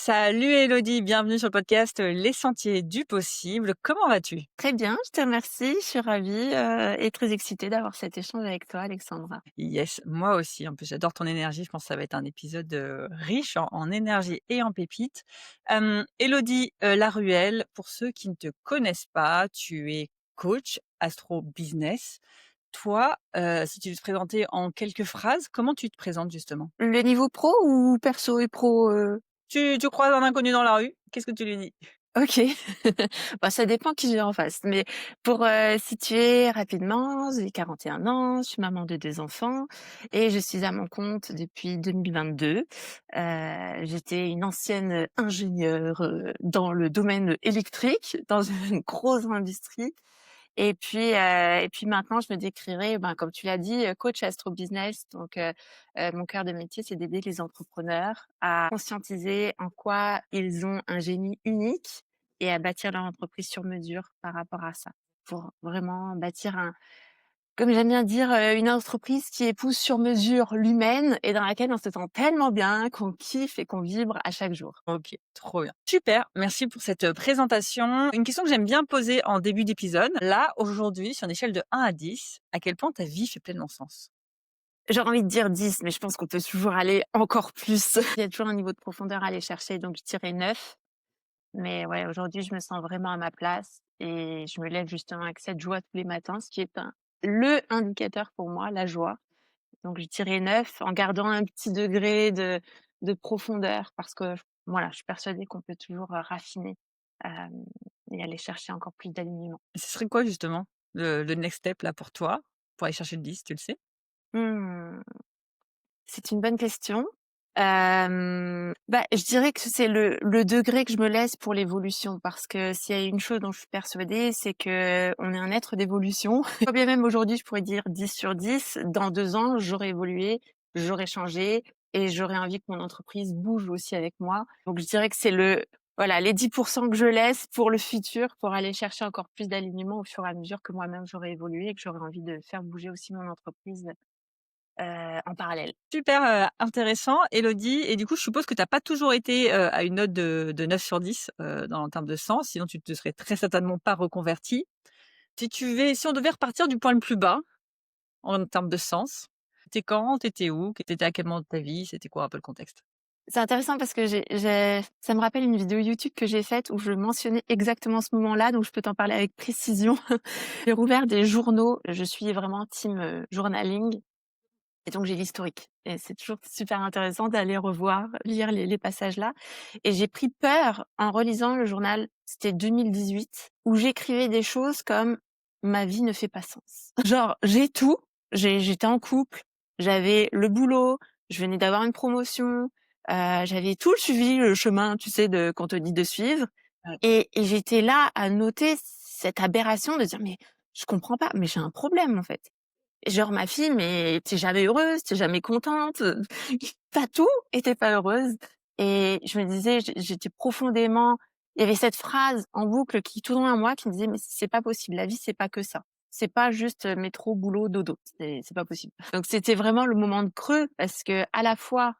Salut Elodie, bienvenue sur le podcast Les Sentiers du Possible. Comment vas-tu? Très bien, je te remercie. Je suis ravie, et très excitée d'avoir cet échange avec toi, Alexandra. Yes, moi aussi. En plus, j'adore ton énergie. Je pense que ça va être un épisode riche en énergie et en pépites. Elodie Laruelle, pour ceux qui ne te connaissent pas, tu es coach astro business. Toi, si tu veux te présenter en quelques phrases, comment tu te présentes justement? Le niveau pro ou perso et pro? Tu croises un inconnu dans la rue, qu'est-ce que tu lui dis? OK. Bah, ça dépend qui j'ai en face. Mais pour, situer rapidement, j'ai 41 ans, je suis maman de 2 enfants et je suis à mon compte depuis 2022. J'étais une ancienne ingénieure, dans le domaine électrique, dans une grosse industrie. Et puis maintenant, je me décrirais, ben, comme tu l'as dit, coach astro business. Donc, mon cœur de métier, c'est d'aider les entrepreneurs à conscientiser en quoi ils ont un génie unique et à bâtir leur entreprise sur mesure par rapport à ça. Pour vraiment bâtir comme j'aime bien dire, une entreprise qui épouse sur mesure l'humaine et dans laquelle on se sent tellement bien qu'on kiffe et qu'on vibre à chaque jour. OK, trop bien. Super, merci pour cette, présentation. Une question que j'aime bien poser en début d'épisode. Là, aujourd'hui, sur une échelle de 1 à 10, à quel point ta vie fait pleinement sens? J'aurais envie de dire 10, mais je pense qu'on peut toujours aller encore plus. Il y a toujours un niveau de profondeur à aller chercher, donc je dirais 9. Mais ouais, aujourd'hui, je me sens vraiment à ma place et je me lève justement avec cette joie tous les matins, ce qui est le indicateur pour moi, la joie. Donc je dirais 9 en gardant un petit degré de profondeur parce que voilà, je suis persuadée qu'on peut toujours raffiner euh, et aller chercher encore plus d'alignement. Ce serait quoi justement le next step là pour toi? Pour aller chercher le 10, tu le sais? Hmm. C'est une bonne question. Bah, je dirais que c'est le degré que je me laisse pour l'évolution parce que s'il y a une chose dont je suis persuadée, c'est que on est un être d'évolution. Quand bien même aujourd'hui, je pourrais dire 10 sur 10, dans 2 ans, j'aurais évolué, j'aurais changé et j'aurais envie que mon entreprise bouge aussi avec moi. Donc je dirais que c'est voilà, les 10 que je laisse pour le futur, pour aller chercher encore plus d'alignement au fur et à mesure que moi-même j'aurais évolué et que j'aurais envie de faire bouger aussi mon entreprise, en parallèle. Super, intéressant Elodie, et du coup, je suppose que tu as pas toujours été, à une note de 9 sur 10, en termes de sens, sinon tu te serais très certainement pas reconvertie. Si on devait repartir du point le plus bas, en termes de sens, tu quand? Tu étais où? Tu étais à quel moment de ta vie? C'était quoi un peu le contexte? C'est intéressant parce que ça me rappelle une vidéo YouTube que j'ai faite où je mentionnais exactement ce moment-là, donc je peux t'en parler avec précision. J'ai rouvert des journaux, je suis vraiment team, journaling et donc j'ai l'historique et c'est toujours super intéressant d'aller revoir, lire les passages là et j'ai pris peur en relisant le journal, c'était 2018, où j'écrivais des choses comme: «Ma vie ne fait pas sens». Genre, j'ai tout, j'étais en couple, j'avais le boulot, je venais d'avoir une promotion, j'avais tout le suivi, le chemin, tu sais, de qu'on te dit de suivre Ouais. et j'étais là à noter cette aberration de dire: «Mais je comprends pas, mais j'ai un problème, en fait». Genre ma fille: «Mais tu jamais heureuse, tu jamais contente, tu tout et tu pas heureuse» et je me disais, j'étais profondément il y avait cette phrase en boucle qui tournait en moi qui me disait: «Mais c'est pas possible, la vie c'est pas que ça. C'est pas juste, métro, boulot, dodo, c'est pas possible». Donc c'était vraiment le moment de creux parce que à la fois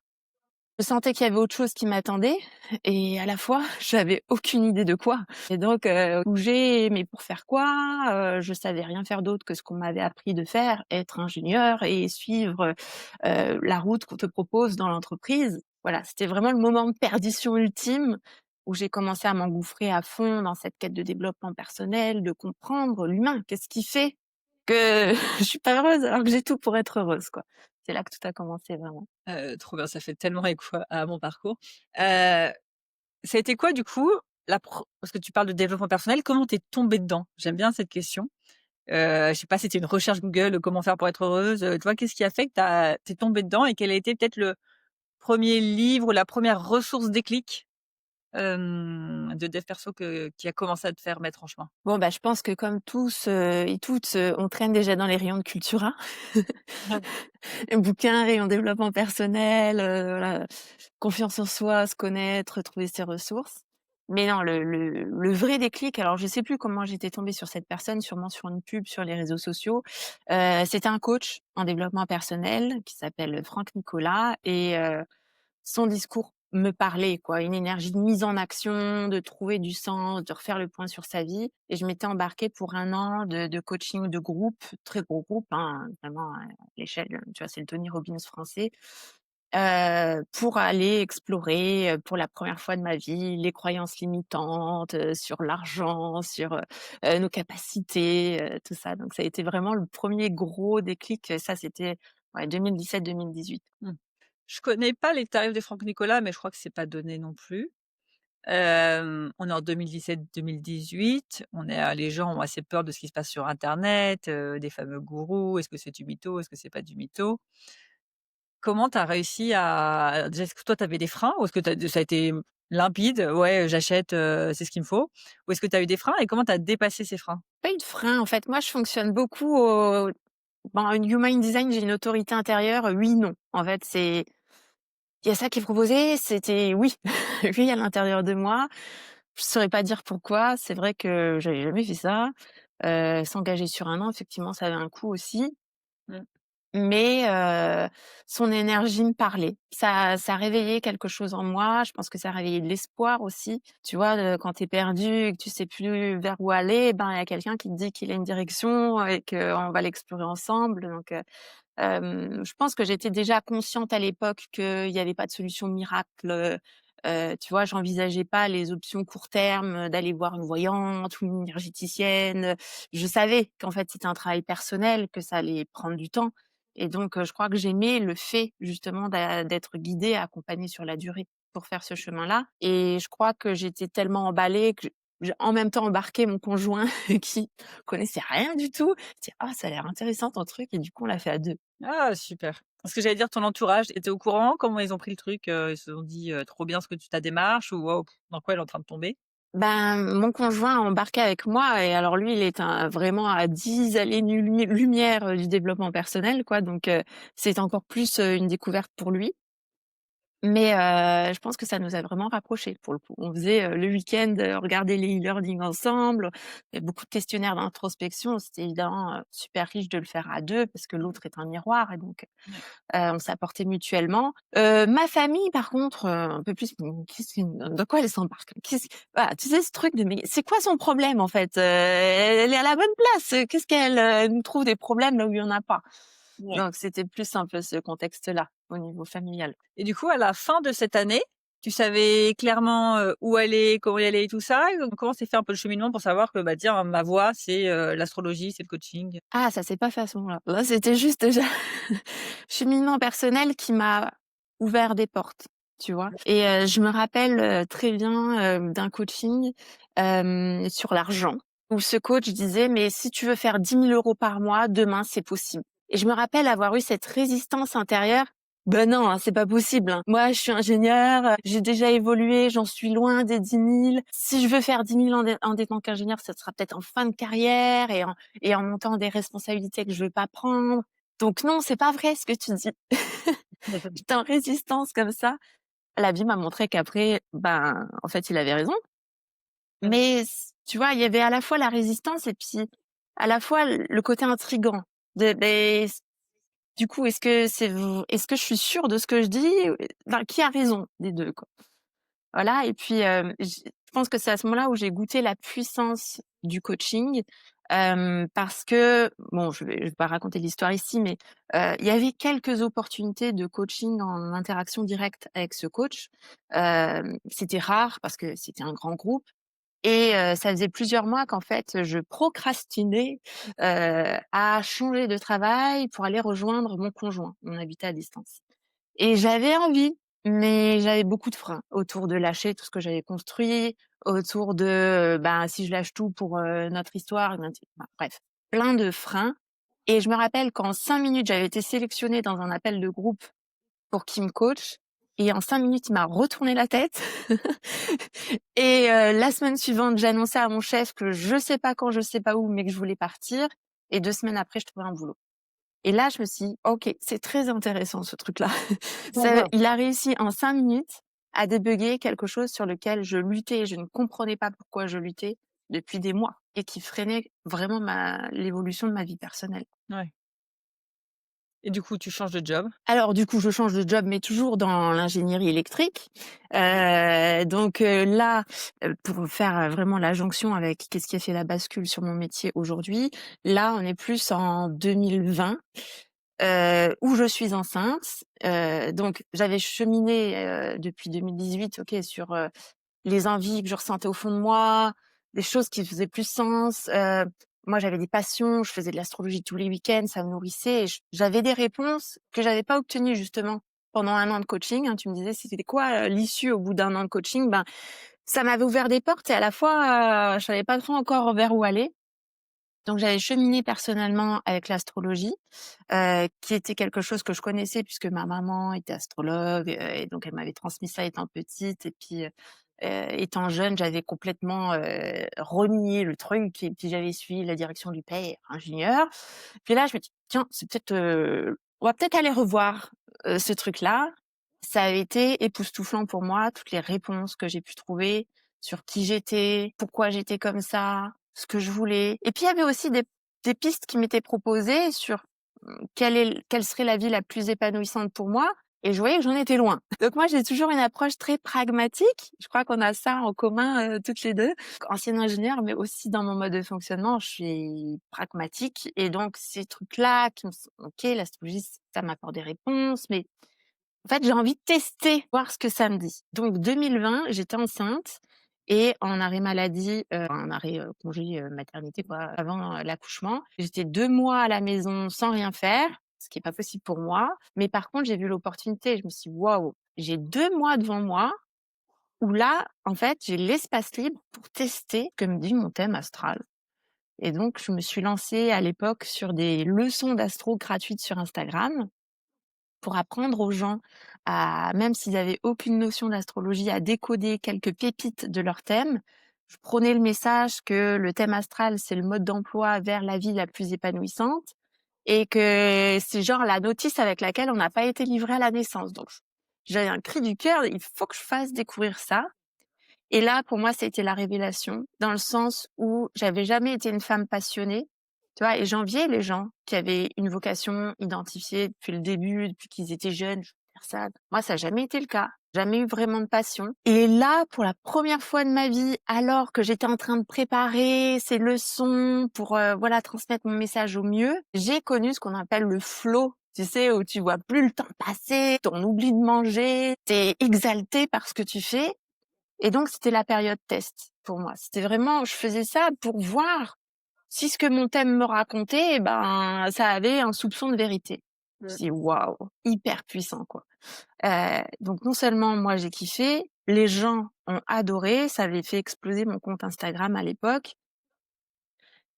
je sentais qu'il y avait autre chose qui m'attendait et à la fois, j'avais aucune idée de quoi et donc bouger, mais pour faire quoi? Je savais rien faire d'autre que ce qu'on m'avait appris de faire, être ingénieur et suivre, la route qu'on te propose dans l'entreprise. Voilà, c'était vraiment le moment de perdition ultime où j'ai commencé à m'engouffrer à fond dans cette quête de développement personnel, de comprendre l'humain. Qu'est-ce qui fait que je suis pas heureuse alors que j'ai tout pour être heureuse, quoi? C'est là que tout a commencé vraiment. Trop bien, ça fait tellement écho à mon parcours. Heu, Ça a été quoi du coup la pre parce que tu parles de développement personnel, comment tu es tombée dedans? J'aime bien cette question. Je sais pas, si c'était une recherche Google, comment faire pour être heureuse, tu vois? Qu'est-ce qui a fait que tu es tombée dedans et quel a été peut-être le premier livre ou la première ressource déclic, de dev perso qui a commencé à te faire mettre en chemin? Bon, bah, je pense que comme tous, et toutes, on traîne déjà dans les rayons de Cultura. Un bouquin, rayon développement personnel, voilà, confiance en soi, se connaître, trouver ses ressources. Mais non, le vrai déclic, alors je sais plus comment j'étais tombée sur cette personne, sûrement sur une pub, sur les réseaux sociaux. C'était un coach en développement personnel qui s'appelle Franck Nicolas et son discours me parlait quoi, une énergie de mise en action, de trouver du sens, de refaire le point sur sa vie et je m'étais embarquée pour 1 an de coaching de groupe, très gros groupe, hein, vraiment à l'échelle, tu vois, c'est le Tony Robbins français, pour aller explorer, pour la première fois de ma vie, les croyances limitantes, sur l'argent, sur, nos capacités, tout ça. Donc ça a été vraiment le premier gros déclic, ça c'était, ouais, 2017-2018. Mmh. Je connais pas les tarifs de Franck Nicolas, mais je crois que c'est pas donné non plus. On est en 2017-2018. Les gens ont assez peur de ce qui se passe sur internet, des fameux gourous. Est-ce que c'est du mytho? Est-ce que c'est pas du mytho? Comment tu as réussi à déjà, est-ce que toi tu avais des freins ou est-ce que ça a été limpide? Ouais, j'achète, c'est ce qu'il me faut? Ou est-ce que tu as eu des freins et comment tu as dépassé ces freins? Pas eu de frein en fait. Moi, je fonctionne beaucoup au en human design, j'ai une autorité intérieure, oui, non. En fait, il y a ça qui est proposé, c'était oui, oui à l'intérieur de moi. Je saurais pas dire pourquoi. C'est vrai que j'avais jamais fait ça. S'engager sur 1 an, effectivement, ça avait un coût aussi. Mmh. Mais son énergie me parlait. Ça réveillait quelque chose en moi. Je pense que ça réveillait de l'espoir aussi. Tu vois, quand tu es perdu et que tu sais plus vers où aller, ben, il y a quelqu'un qui te dit qu'il a une direction et qu'on va l'explorer ensemble. Donc je pense que j'étais déjà consciente à l'époque qu'il y avait pas de solution miracle, tu vois? J'envisageais pas les options court terme, d'aller voir une voyante ou une énergéticienne. Je savais qu'en fait, c'était un travail personnel, que ça allait prendre du temps et donc je crois que j'aimais le fait justement d'être guidée, accompagnée sur la durée pour faire ce chemin-là et je crois que j'étais tellement emballée que j'ai en même temps embarqué mon conjoint qui connaissait rien du tout. Il dit: «Ah, ça a l'air intéressant ton truc» et du coup, on l'a fait à 2. Ah super! Parce que j'allais dire ton entourage était au courant? Comment ils ont pris le truc? Ils se sont dit: «Trop bien ce que ta démarche» ou «Waouh, dans quoi elle est en train de tomber»? Ben, mon conjoint a embarqué avec moi et alors lui, il est vraiment à 10 années lumière, du développement personnel quoi donc c'est encore plus, une découverte pour lui. Mais je pense que ça nous a vraiment rapprochés pour le coup. On faisait, le week-end, regarder les e-learning ensemble. Il y a beaucoup de questionnaires d'introspection. C'était évidemment, super riche de le faire à 2 parce que l'autre est un miroir et donc Ouais. on s'apportait mutuellement. Ma famille par contre, un peu plus, qu'est-ce que dans quoi elle s'embarque? Voilà, tu sais ce truc de: «Mais c'est quoi son problème en fait? Elle est à la bonne place, qu'est-ce qu'elle, nous trouve des problèmes là où il y en a pas?» Ouais. Donc c'était plus un peu ce contexte-là, au niveau familial. Et du coup, à la fin de cette année, tu savais clairement, où aller, comment y aller et tout ça? Comment s'est fait un peu le cheminement pour savoir que, bah, tiens, ma voie, c'est, l'astrologie, c'est le coaching? Ah, ça s'est pas fait à ce moment-là. Là, c'était juste déjà cheminement personnel qui m'a ouvert des portes, tu vois? Et je me rappelle, très bien, d'un coaching, sur l'argent où ce coach disait: «Mais si tu veux faire 10 000 € par mois, demain, c'est possible». Et je me rappelle avoir eu cette résistance intérieure: «Ben non, hein, c'est pas possible, hein. Moi, je suis ingénieure, j'ai déjà évolué, j'en suis loin des 10 000. Si je veux faire 10 000 en tant qu'ingénieure, ce sera peut-être en fin de carrière et en montant des responsabilités que je veux pas prendre. Donc non, c'est pas vrai ce que tu dis». J'étais en résistance comme ça. La vie m'a montré qu'après, ben, en fait, il avait raison. Mmh. Mais tu vois, il y avait à la fois la résistance et puis à la fois le côté intriguant de beh, du coup, est-ce que je suis sûre de ce que je dis? Enfin, qui a raison des 2 quoi? Voilà et puis, je pense que c'est à ce moment-là où j'ai goûté la puissance du coaching, parce que bon, je vais pas raconter l'histoire ici, mais, il y avait quelques opportunités de coaching en interaction directe avec ce coach. C'était rare parce que c'était un grand groupe et ça faisait plusieurs mois qu'en fait, je procrastinais, à changer de travail pour aller rejoindre mon conjoint. On habitait à distance. Et j'avais envie, mais j'avais beaucoup de freins autour de lâcher tout ce que j'avais construit, autour de, ben, si je lâche tout pour, notre histoire, ben, bref, plein de freins et je me rappelle qu'en 5 minutes, j'avais été sélectionnée dans un appel de groupe pour qu'il me coach et en 5 minutes, il m'a retourné la tête et la semaine suivante, j'annonçais à mon chef que je sais pas quand, je sais pas où, mais que je voulais partir et 2 semaines après, je trouvais un boulot. Et là, je me suis dit: «OK, c'est très intéressant ce truc-là». Ça il a réussi en 5 minutes à débugger quelque chose sur lequel je luttais et je ne comprenais pas pourquoi je luttais depuis des mois et qui freinait vraiment l'évolution de ma vie personnelle. Ouais. et du coup, tu changes de job? Alors du coup, je change de job, mais toujours dans l'ingénierie électrique. Là, pour faire, vraiment la jonction avec qu'est-ce qui a fait la bascule sur mon métier aujourd'hui, là, on est plus en 2020, où je suis enceinte. Donc j'avais cheminé, depuis 2018, OK, sur, les envies que je ressentais au fond de moi, des choses qui faisaient plus sens. Moi, j'avais des passions, je faisais de l'astrologie tous les week-ends, ça me nourrissait et j'avais des réponses que j'avais pas obtenues justement pendant 1 an de coaching, hein. Tu me disais c'était quoi, l'issue au bout d'1 an de coaching? Ben, ça m'avait ouvert des portes et à la fois, je savais pas trop encore vers où aller. Donc j'avais cheminé personnellement avec l'astrologie, qui était quelque chose que je connaissais puisque ma maman était astrologue, et donc elle m'avait transmis ça étant petite et puis, étant jeune, j'avais complètement, renié le truc et puis j'avais suivi la direction du père, ingénieur. Puis là, je me dis: «Tiens, c'est peut-être, on va peut-être aller revoir, ce truc-là». Ça a été époustouflant pour moi, toutes les réponses que j'ai pu trouver sur qui j'étais, pourquoi j'étais comme ça, ce que je voulais. Et puis il y avait aussi des pistes qui m'étaient proposées sur, quelle serait la vie la plus épanouissante pour moi et je voyais que j'en étais loin. Donc moi, j'ai toujours une approche très pragmatique. Je crois qu'on a ça en commun, toutes les 2. Ancienne ingénieure, mais aussi dans mon mode de fonctionnement, je suis pragmatique et donc ces trucs-là qui me sont OK, l'astrologie, ça m'apporte des réponses, mais en fait, j'ai envie de tester, voir ce que ça me dit. Donc 2020, j'étais enceinte et en arrêt maladie, en arrêt, congé, maternité quoi, avant, l'accouchement. J'étais 2 mois à la maison sans rien faire, ce qui est pas possible pour moi. Mais par contre, j'ai vu l'opportunité. Je me suis dit: «Waouh, j'ai 2 mois devant moi où là, en fait, j'ai l'espace libre pour tester ce que me dit mon thème astral». Et donc je me suis lancée à l'époque sur des leçons d'astro gratuites sur Instagram pour apprendre aux gens à, même s'ils avaient aucune notion d'astrologie, à décoder quelques pépites de leur thème. Je prônais le message que le thème astral, c'est le mode d'emploi vers la vie la plus épanouissante et que c'est genre la notice avec laquelle on n'a pas été livré à la naissance. Donc, j'avais un cri du cœur, il faut que je fasse découvrir ça. Et là, pour moi, ça a été la révélation, dans le sens où j'avais jamais été une femme passionnée, tu vois? Et j'enviais les gens qui avaient une vocation identifiée depuis le début, depuis qu'ils étaient jeunes, je veux dire ça. Moi, ça a jamais été le cas. Jamais eu vraiment de passion. Et là, pour la première fois de ma vie, alors que j'étais en train de préparer ces leçons pour, voilà, transmettre mon message au mieux, j'ai connu ce qu'on appelle le flow. Tu sais, où tu vois plus le temps passer, on oublie de manger, tu es exalté par ce que tu fais et donc c'était la période test pour moi. C'était vraiment, je faisais ça pour voir si ce que mon thème me racontait, eh ben, ça avait un soupçon de vérité. Je me Mmh. suis dit: «Waouh, hyper puissant, quoi». Donc non seulement moi j'ai kiffé, les gens ont adoré, ça avait fait exploser mon compte Instagram à l'époque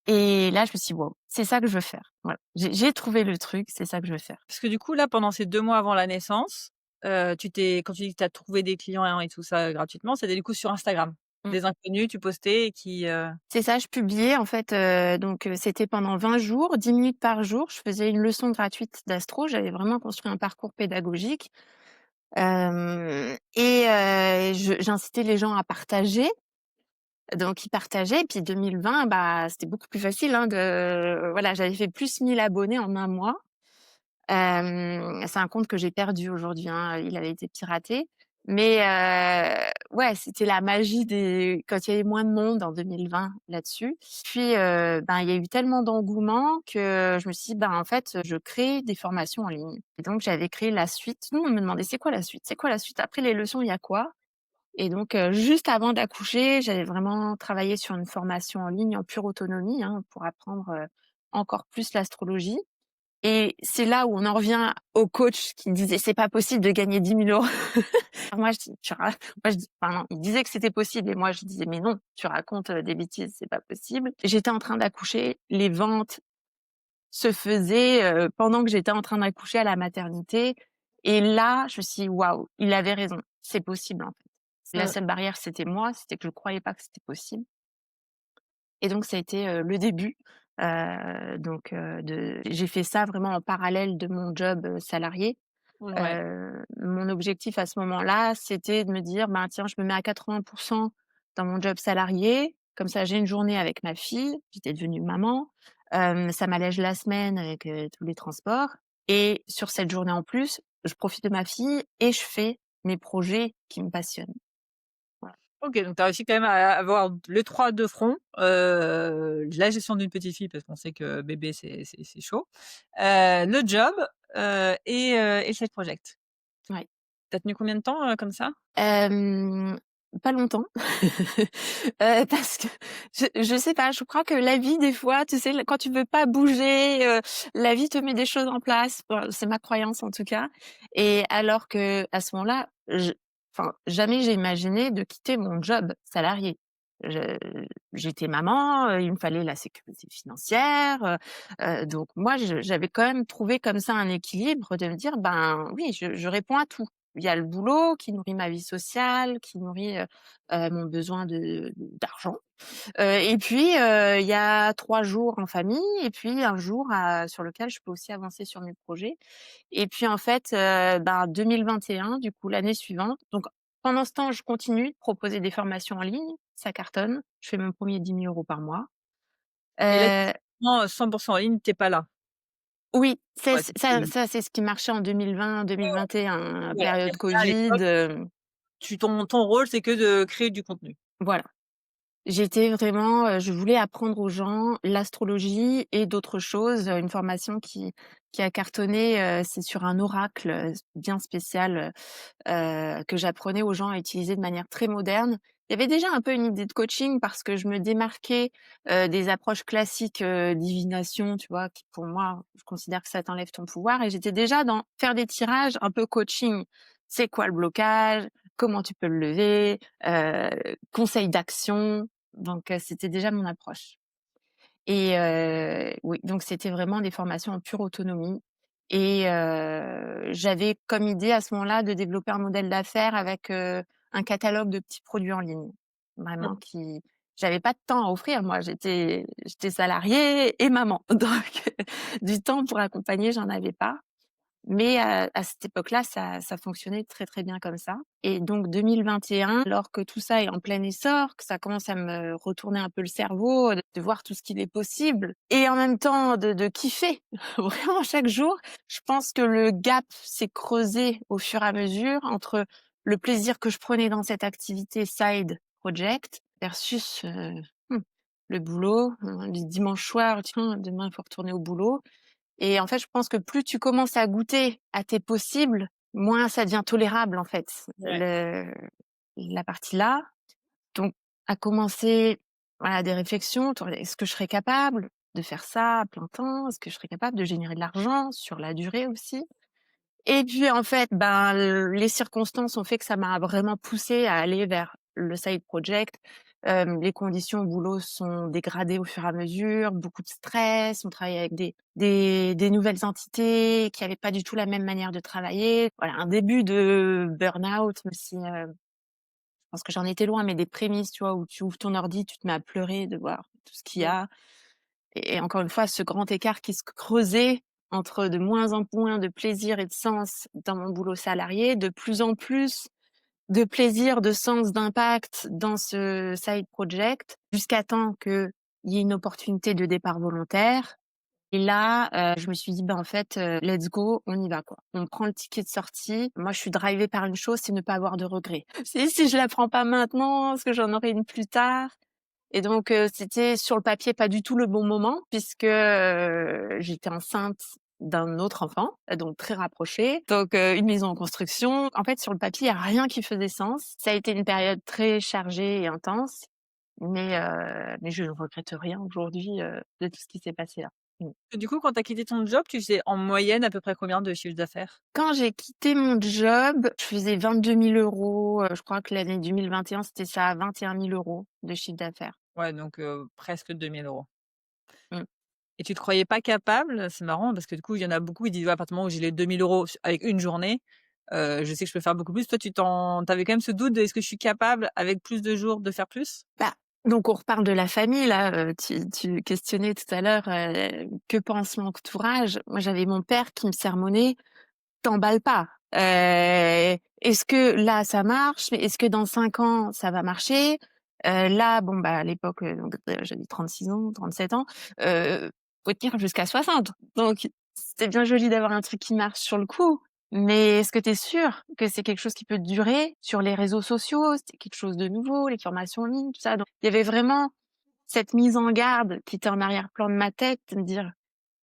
et là je me suis dit: «Waouh, c'est ça que je veux faire». Voilà, j'ai trouvé le truc, c'est ça que je veux faire. Parce que du coup, là, pendant ces 2 mois avant la naissance, tu t'es quand tu dis que tu as trouvé des clients et tout ça, gratuitement, c'était du coup sur Instagram? Mmh. Des inconnus, tu postais et qui, C'est ça, je publiais en fait, c'était pendant 20 jours, 10 minutes par jour. Je faisais une leçon gratuite d'astro. J'avais vraiment construit un parcours pédagogique, j'incitais les gens à partager. Donc ils partageaient et puis 2020, bah, c'était beaucoup plus facile, hein, voilà, j'avais fait plus 1 000 abonnés en 1 mois. C'est un compte que j'ai perdu aujourd'hui, hein, il avait été piraté. Mais ouais, c'était la magie des quand il y avait moins de monde en 2020 là-dessus. Puis, ben, il y a eu tellement d'engouement que je me suis dit: «Ben, en fait, je crée des formations en ligne» et donc j'avais créé la suite. Nous, on me demandait: «C'est quoi la suite? C'est quoi la suite? Après les leçons, il y a quoi?» Et donc juste avant d'accoucher, j'avais vraiment travaillé sur une formation en ligne en pure autonomie, hein, pour apprendre, encore plus l'astrologie. Et c'est là où on en revient au coach qui disait: «C'est pas possible de gagner 10 000 €.» Moi je dis: «Tu ra» moi je dis enfin non, il disait que c'était possible et moi je disais: «Mais non, tu racontes, des bêtises, c'est pas possible». J'étais en train d'accoucher, les ventes se faisaient, pendant que j'étais en train d'accoucher à la maternité et là, je me suis dit: «Waouh, il avait raison, c'est possible en fait». La Mmh. seule barrière, c'était moi, c'était que je croyais pas que c'était possible et donc ça a été, le début, de j'ai fait ça vraiment en parallèle de mon job, salarié. Ouais. Mon objectif à ce moment-là, c'était de me dire: «Ben, tiens, je me mets à 80 dans mon job salarié, comme ça j'ai une journée avec ma fille». J'étais devenue maman, ça m'allège la semaine avec, tous les transports et sur cette journée en plus, je profite de ma fille et je fais mes projets qui me passionnent. Voilà. OK, donc tu as réussi quand même à avoir les 3 de front, la gestion d'une petite fille parce qu'on sait que bébé c'est chaud, le job, et le side project. Ouais. Tu as tenu combien de temps, comme ça? Hem, Pas longtemps, parce que je sais pas, je crois que la vie des fois, tu sais, quand tu veux pas bouger, la vie te met des choses en place. Bon, c'est ma croyance en tout cas, et alors qu'à ce moment-là, jamais j'ai imaginé de quitter mon job salarié. Je J'étais maman, il me fallait la sécurité financière, donc moi j'avais quand même trouvé comme ça un équilibre de me dire: «Ben oui, je réponds à tout». Il y a le boulot qui nourrit ma vie sociale, qui nourrit, mon besoin d'argent, et puis, il y a 3 jours en famille et puis un jour sur lequel je peux aussi avancer sur mes projets, et puis en fait, 2021 du coup, l'année suivante, donc pendant ce temps, je continue de proposer des formations en ligne, ça cartonne. Je fais mon premier 10 000 € par mois. Et là, Heu, typiquement, 100 en ligne, tu es pas là? oui, Ouais, c'est ce qui marchait en 2020-2021, voilà, il y période avait rien à Covid, l'époque. Ton rôle, c'est que de créer du contenu. voilà. J'étais vraiment, je voulais apprendre aux gens l'astrologie et d'autres choses, une formation qui a cartonné, c'est sur un oracle, bien spécial, que j'apprenais aux gens à utiliser de manière très moderne. Il y avait déjà un peu une idée de coaching parce que je me démarquais, des approches classiques, divination, tu vois? Qui pour moi, je considère que ça t'enlève ton pouvoir, et j'étais déjà dans faire des tirages un peu coaching. C'est quoi le blocage? Comment tu peux le lever? Conseils d'action. Donc c'était déjà mon approche, et oui, donc c'était vraiment des formations en pure autonomie, et j'avais comme idée à ce moment-là de développer un modèle d'affaires avec, un catalogue de petits produits en ligne. Vraiment qui J'avais pas de temps à offrir, moi, j'étais salariée et maman, donc du temps pour accompagner, j'en avais pas. Mais à cette époque-là, ça fonctionnait très, très bien comme ça, et donc 2021, alors que tout ça est en plein essor, que ça commence à me retourner un peu le cerveau, de voir tout ce qu'il est possible et en même temps de kiffer vraiment chaque jour. Je pense que le gap s'est creusé au fur et à mesure entre le plaisir que je prenais dans cette activité side project versus, le boulot, le dimanche soir: «Tiens, demain, il faut retourner au boulot». Et en fait, je pense que plus tu commences à goûter à tes possibles, moins ça devient tolérable, en fait, Ouais. la partie là. Donc à commencer, voilà, des réflexions autour de: «Est-ce que je serais capable de faire ça à plein temps? Est-ce que je serais capable de générer de l'argent sur la durée aussi?» Et puis en fait, les circonstances ont fait que ça m'a vraiment poussée à aller vers le side project. Les conditions au boulot sont dégradées au fur et à mesure, beaucoup de stress, on travaille avec des nouvelles entités qui avaient pas du tout la même manière de travailler. Voilà, un début de burn-out, même si, je pense que j'en étais loin, mais des prémices, tu vois, où tu ouvres ton ordi, tu te mets à pleurer de voir tout ce qu'il y Ouais. a. Et encore une fois, ce grand écart qui se creusait entre de moins en moins de plaisir et de sens dans mon boulot salarié, de plus en plus de plaisir, de sens, d'impact dans ce side project, jusqu'à temps qu'il y ait une opportunité de départ volontaire. Et là, je me suis dit: «Ben, en fait, let's go, on y va, quoi. On prend le ticket de sortie». Moi, je suis drivée par une chose, c'est ne pas avoir de regrets. Si je la prends pas maintenant, est-ce que j'en aurai une plus tard? Et donc c'était sur le papier pas du tout le bon moment puisque, j'étais enceinte d'un autre enfant, donc très rapproché, donc une maison en construction. En fait, sur le papier, il y a rien qui faisait sens. Ça a été une période très chargée et intense, mais je ne regrette rien aujourd'hui, de tout ce qui s'est passé là. Mmh. Et du coup, quand tu as quitté ton job, tu faisais en moyenne à peu près combien de chiffre d'affaires? Quand j'ai quitté mon job, je faisais 22 000 €, je crois que l'année 2021, c'était ça, 21 000 € de chiffre d'affaires. Ouais, donc presque 2 000 €. Mmh. Et tu te croyais pas capable? C'est marrant parce que du coup, il y en a beaucoup, ils disent: «Ouais, à partir du moment où j'ai les 2 000 € avec une journée, je sais que je peux faire beaucoup plus». Toi, tu avais quand même ce doute de: «Est-ce que je suis capable avec plus de jours de faire plus?» Bah, donc on reparle de la famille là, tu questionnais tout à l'heure, que pense l'entourage? Moi, j'avais mon père qui me sermonnait: «T'emballe pas, est-ce que là ça marche? Mais est-ce que dans 5 ans ça va marcher? Là, bon, bah, à l'époque, donc j'avais 36 ans, 37 ans, faut tenir jusqu'à 60, donc c'était bien joli d'avoir un truc qui marche sur le coup, mais est-ce que tu es sûre que c'est quelque chose qui peut durer? Sur les réseaux sociaux, c'était quelque chose de nouveau, les formations en ligne, tout ça, donc il y avait vraiment cette mise en garde qui était en arrière-plan de ma tête, de me dire: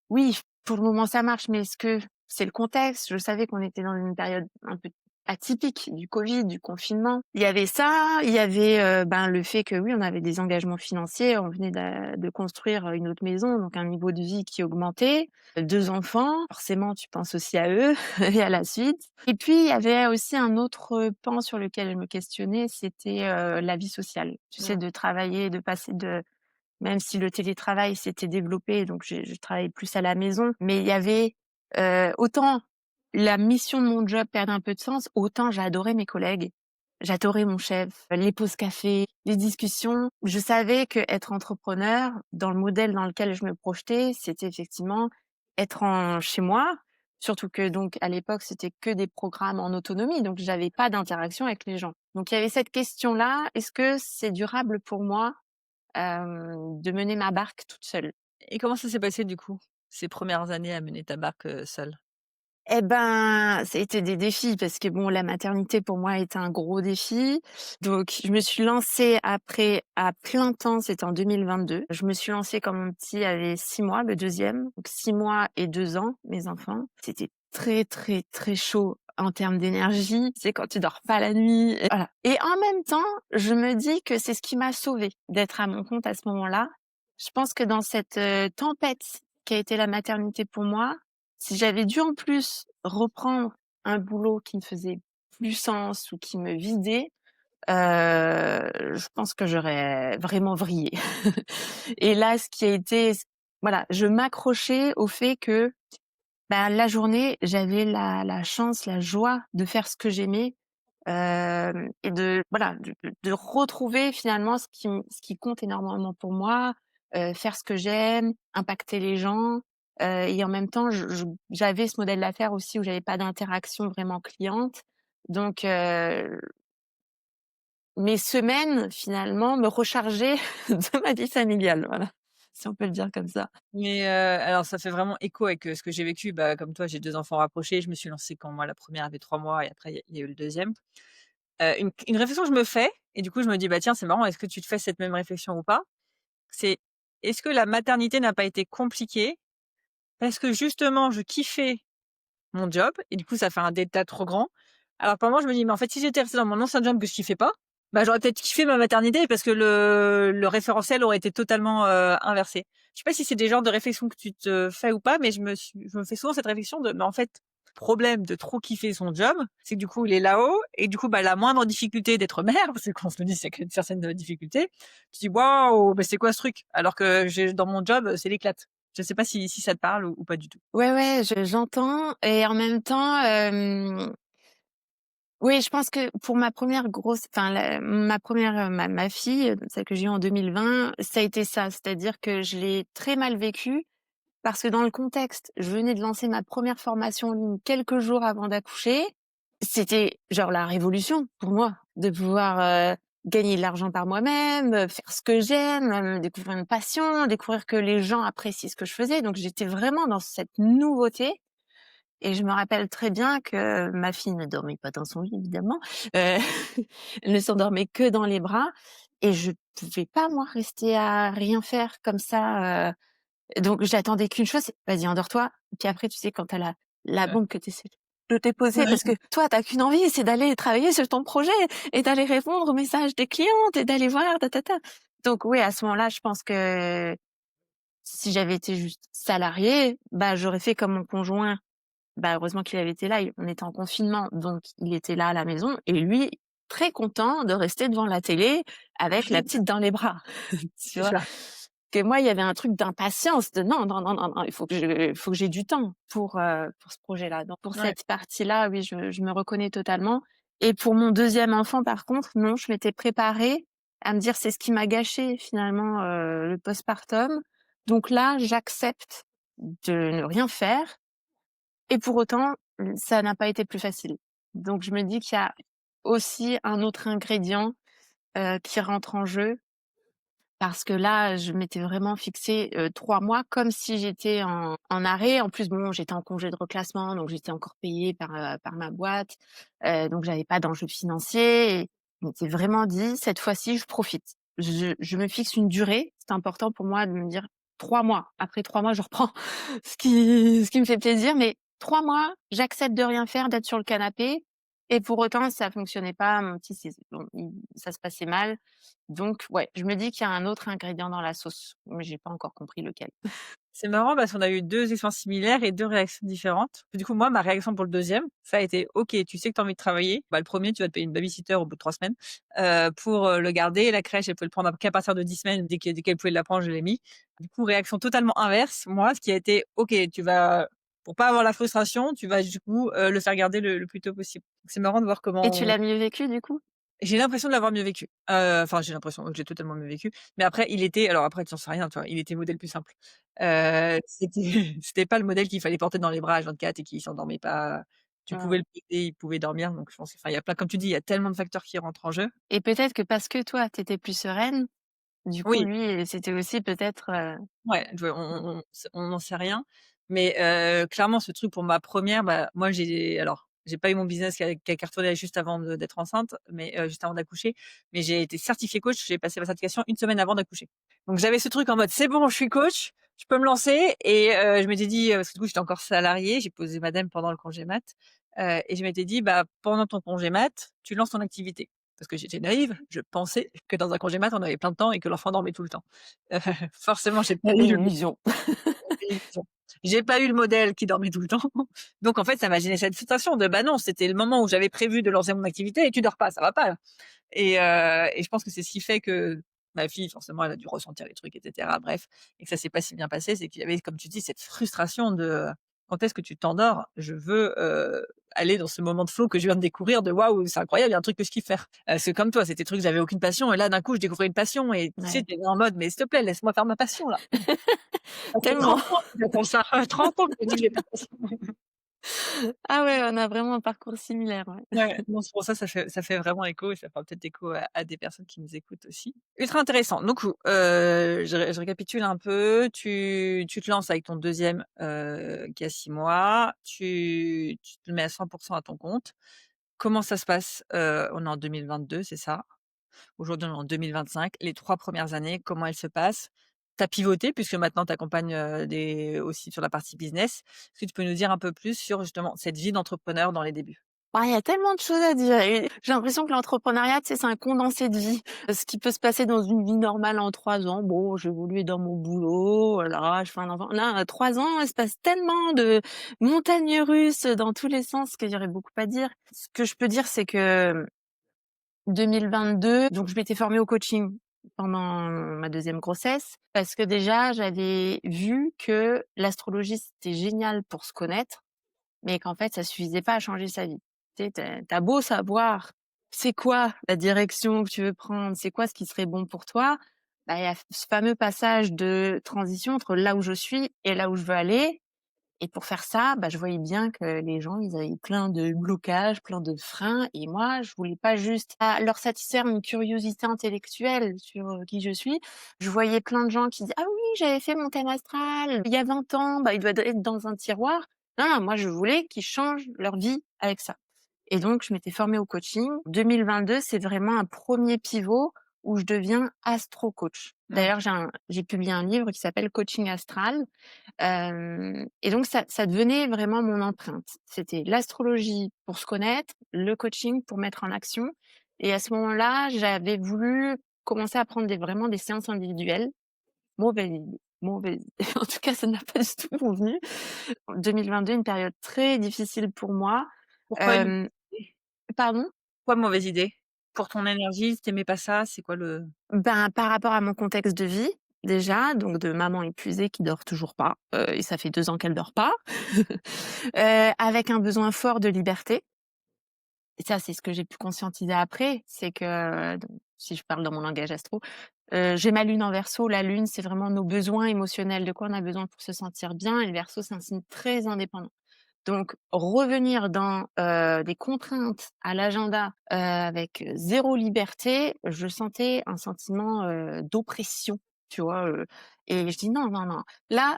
«Oui, pour le moment ça marche, mais est-ce que c'est le contexte?» Je savais qu'on était dans une période un peu atypique du covid, du confinement. Il y avait ça, il y avait, ben, le fait que oui, on avait des engagements financiers, on venait de construire, une autre maison, donc un niveau de vie qui augmentait. 2 enfants, forcément tu penses aussi à eux et à la suite. Et puis il y avait aussi un autre, pan sur lequel je me questionnais, c'était, la vie sociale. Tu sais, Mmh. de travailler, de passer de même si le télétravail s'était développé, donc je travaillais plus à la maison, mais il y avait, autant la mission de mon job perdait un peu de sens, autant j'adorais mes collègues. J'adorais mon chef, les pauses café, les discussions. Je savais qu'être entrepreneur, dans le modèle dans lequel je me projetais, c'était effectivement être en chez moi, surtout que donc à l'époque, c'était que des programmes en autonomie, donc j'avais pas d'interaction avec les gens. Donc il y avait cette question-là: «Est-ce que c'est durable pour moi de mener ma barque toute seule?» Et comment ça s'est passé du coup, ces premières années à mener ta barque, seule? Eh ben, ça a été des défis parce que bon, la maternité pour moi était un gros défi. Donc je me suis lancée après à plein temps, c'était en 2022. Je me suis lancée quand mon petit avait 6 mois, le deuxième, donc 6 mois et 2 ans, mes enfants. C'était très, très, très chaud en termes d'énergie. C'est quand tu dors pas la nuit et voilà. Et en même temps, je me dis que c'est ce qui m'a sauvée d'être à mon compte à ce moment-là. Je pense que dans cette, tempête qui a été la maternité pour moi, si j'avais dû en plus reprendre un boulot qui ne faisait plus sens ou qui me vidait, je pense que j'aurais vraiment vrillé. Et là, ce qui a été voilà, je m'accrochais au fait que, bah, la journée, j'avais la chance, la joie de faire ce que j'aimais, et de voilà, de retrouver finalement ce qui compte énormément pour moi, faire ce que j'aime, impacter les gens, et en même temps, j'avais ce modèle d'affaires aussi où j'avais pas d'interaction vraiment cliente. Donc mes semaines finalement me rechargeaient de ma vie familiale, voilà, si on peut le dire comme ça. Mais, alors ça fait vraiment écho avec, ce que j'ai vécu. Bah, comme toi, j'ai 2 enfants rapprochés. Je me suis lancée quand moi la première avait 3 mois et après il y a eu le deuxième. Une réflexion que je me fais et du coup je me dis: «Bah, tiens, c'est marrant, est-ce que tu te fais cette même réflexion ou pas?» C'est: «Est-ce que la maternité n'a pas été compliquée parce que justement je kiffais mon job et du coup ça fait un delta trop grand?» Alors par moments je me dis: «Mais en fait si j'étais restée dans mon ancien job que je kiffais pas, bah, j'aurais peut-être kiffé ma maternité parce que le référentiel aurait été totalement, inversé». Je sais pas si c'est des genres de réflexions que tu te fais ou pas, mais je me fais souvent cette réflexion de: «Mais en fait, le problème de trop kiffer son job, c'est que du coup il est là-haut et du coup, bah, la moindre difficulté d'être mère», parce que quand on se dit c'est qu'une certaine difficulté, tu dis: «Waouh, bah, c'est quoi ce truc?» alors que j'ai dans mon job, c'est l'éclate. Je sais pas si ça te parle ou pas du tout? Ouais, ouais, j'entends et en même temps, oui, je pense que pour ma première grosse enfin ma première, ma fille, celle que j'ai eue en 2020, ça a été ça. C'est-à-dire que je l'ai très mal vécu parce que dans le contexte, je venais de lancer ma première formation en ligne quelques jours avant d'accoucher. C'était genre la révolution pour moi de pouvoir, gagner de l'argent par moi-même, faire ce que j'aime, découvrir une passion, découvrir que les gens apprécient ce que je faisais. Donc j'étais vraiment dans cette nouveauté et je me rappelle très bien que ma fille ne dormait pas dans son lit évidemment, heu, elle ne s'endormait que dans les bras et je pouvais pas moi rester à rien faire comme ça, donc j'attendais qu'une chose, c'est: «Vas-y endors-toi». Puis après tu sais quand tu as la bombe que tu essaies de déposer parce que toi tu as qu'une envie, c'est d'aller travailler sur ton projet et d'aller répondre aux messages des clientes et d'aller voir ta ta ta. Donc oui, à ce moment-là, je pense que si j'avais été juste salariée, bah, j'aurais fait comme mon conjoint. Bah, heureusement qu'il avait été là, on était en confinement, donc il était là à la maison et lui, très content de rester devant la télé avec la petite dans les bras, tu C'est vois? ça. Que moi, il y avait un truc d'impatience, de: «Non, non, non, non, non, il faut que j'ai du temps pour ce projet-là». Donc pour Ouais. cette partie-là, oui, je me reconnais totalement et pour mon deuxième enfant, par contre, non, je m'étais préparée à me dire: «C'est ce qui m'a gâché finalement, le postpartum, donc là, j'accepte de ne rien faire» et pour autant, ça n'a pas été plus facile. Donc je me dis qu'il y a aussi un autre ingrédient, qui rentre en jeu, Parce que là, je m'étais vraiment fixé 3 mois comme si j'étais en arrêt. En plus, bon, j'étais en congé de reclassement, donc j'étais encore payée par ma boîte, donc j'avais pas d'enjeu financier et je m'étais vraiment dit: «Cette fois-ci, je profite». Je me fixe une durée. C'est important pour moi de me dire 3 mois. Après 3 mois, je reprends ce qui me fait plaisir, mais 3 mois, j'accepte de rien faire, d'être sur le canapé et pour autant, ça fonctionnait pas. Mon petit, bon, ça se passait mal. Donc ouais, je me dis qu'il y a un autre ingrédient dans la sauce, mais j'ai pas encore compris lequel. C'est marrant parce qu'on a eu 2 expériences similaires et 2 réactions différentes. Du coup, moi, ma réaction pour le deuxième, ça a été: «OK, tu sais que tu as envie de travailler, bah, le premier, tu vas te payer une baby-sitter au bout de 3 semaines, pour, le garder. La crèche, elle peut le prendre qu'à partir de 10 semaines. Dès qu'elle pouvait l'apprendre, je l'ai mis». Du coup, réaction totalement inverse. Moi, ce qui a été: «OK, tu vas pour pas avoir la frustration, tu vas du coup, le faire garder le plus tôt possible». C'est marrant de voir Et tu comment l'as mieux vécu du coup? j'ai l'impression de l'avoir mieux vécu. Enfin, j'ai l'impression, j'ai totalement mieux vécu. Mais après, il était alors après, tu en sais rien, tu vois? Il était modèle plus simple. C'était c'était pas le modèle qu'il fallait porter dans les bras H24 et qui s'endormait pas. Tu pouvais Mmh. le poser, il pouvait dormir, donc je pense enfin, il y a plein comme tu dis, il y a tellement de facteurs qui rentrent en jeu. Et peut-être que parce que toi, tu étais plus sereine, du coup Oui. lui, c'était aussi peut-être, Ouais, je on n'en sait rien, mais clairement ce truc pour ma première, bah, moi j'ai pas eu mon business qui a cartonné juste avant d'être enceinte, mais juste avant d'accoucher, mais j'ai été certifiée coach, j'ai passé ma certification une semaine avant d'accoucher. Donc j'avais ce truc en mode: «C'est bon, je suis coach, je peux me lancer» et je m'étais dit, parce que du coup j'étais encore salariée, j'ai posé madame pendant le congé mat, et je m'étais dit: «Bah, pendant ton congé mat, tu lances ton activité». Parce que j'étais naïve, je pensais que dans un congé mat, on avait plein de temps et que l'enfant dormait tout le temps. Forcément, j'ai pas belle eu le illusion. j'ai pas eu le modèle qui dormait tout le temps. Donc en fait, ça m'a généré cette frustration de, bah non, c'était le moment où j'avais prévu de lancer mon activité et tu dors pas, ça va pas là. Et je pense que c'est ce qui fait que ma fille, forcément, elle a dû ressentir les trucs et cetera, bref, et que ça s'est pas si bien passé. C'est qu'il y avait, comme tu dis, cette frustration de, quand est-ce que tu t'endors? Je veux, aller dans ce moment de flow que je viens de découvrir de: «Waouh, c'est incroyable, il y a un truc que je kiffe faire». C'est comme toi, c'était des trucs, j'avais aucune passion et là, d'un coup, je découvrais une passion et tu sais, Ouais. tu es en mode: «Mais s'il te plaît, laisse-moi faire ma passion là». Ça fait Tellement. 30 ans que j'attends ça, 30 ans que je me dis que j'ai pas de passion. Ah ouais, on a vraiment un parcours similaire, ouais. Ouais, non, c'est pour ça, ça fait vraiment écho et ça fera peut-être écho à des personnes qui nous écoutent aussi. Ultra intéressant. Donc, je récapitule un peu. Tu te lances avec ton deuxième qui a 6 mois. Tu te mets à 100 à ton compte. Comment ça se passe? On est en 2022, c'est ça? Aujourd'hui, on est en 2025. Les 3 premières années, comment elles se passent? Tu as pivoté puisque maintenant tu accompagnes, des aussi sur la partie business. Est-ce que tu peux nous dire un peu plus sur justement cette vie d'entrepreneur dans les débuts? Ah, il y a tellement de choses à dire et j'ai l'impression que l'entrepreneuriat, tu sais, c'est un condensé de vie. Ce qui peut se passer dans une vie normale en 3 ans, bon, j'évolue dans mon boulot, voilà, je fais un enfant. Là, 3 ans, il se passe tellement de montagnes russes dans tous les sens qu'il y aurait beaucoup à dire. Ce que je peux dire, c'est que 2022, donc je m'étais formée au coaching pendant ma deuxième grossesse parce que déjà, j'avais vu que l'astrologie, c'était génial pour se connaître, mais qu'en fait, ça suffisait pas à changer sa vie. Tu sais, tu beau savoir c'est quoi la direction que tu veux prendre, c'est quoi ce qui serait bon pour toi, bah, il y a ce fameux passage de transition entre là où je suis et là où je veux aller et pour faire ça, bah, je voyais bien que les gens, ils avaient plein de blocages, plein de freins et moi, je voulais pas juste leur satisfaire une curiosité intellectuelle sur, qui je suis. Je voyais plein de gens qui disaient: «Ah oui, j'avais fait mon thème astral il y a 20 ans, bah, il doit être dans un tiroir». Non, non, moi, je voulais qu'ils changent leur vie avec ça et donc je m'étais formée au coaching. 2022, c'est vraiment un premier pivot où je deviens astro coach. OK. D'ailleurs, j'ai publié un livre qui s'appelle Coaching astral. Et donc ça devenait vraiment mon empreinte. C'était l'astrologie pour se connaître, le coaching pour mettre en action et à ce moment-là, j'avais voulu commencer à prendre vraiment des séances individuelles. Mauvaise idée, mauvaise idée. En tout cas, ça n'a pas du tout convenu. 2022, une période très difficile pour moi. Pourquoi une Hem Pardon? pourquoi mauvaise idée? Pour ton énergie, tu aimais pas ça? C'est quoi le Ben, par rapport à mon contexte de vie, déjà, donc de maman épuisée qui dort toujours pas, et ça fait 2 ans qu'elle dort pas. Avec un besoin fort de liberté. Et ça, c'est ce que j'ai pu conscientiser après, c'est que donc si je parle dans mon langage astro, j'ai ma lune en Verseau. La lune, c'est vraiment nos besoins émotionnels, de quoi on a besoin pour se sentir bien et le Verseau, c'est un signe très indépendant. Donc revenir dans, des contraintes à l'agenda, avec, 0 liberté, je sentais un sentiment, d'oppression, tu vois? Et je dis: «Non, non, non». Là,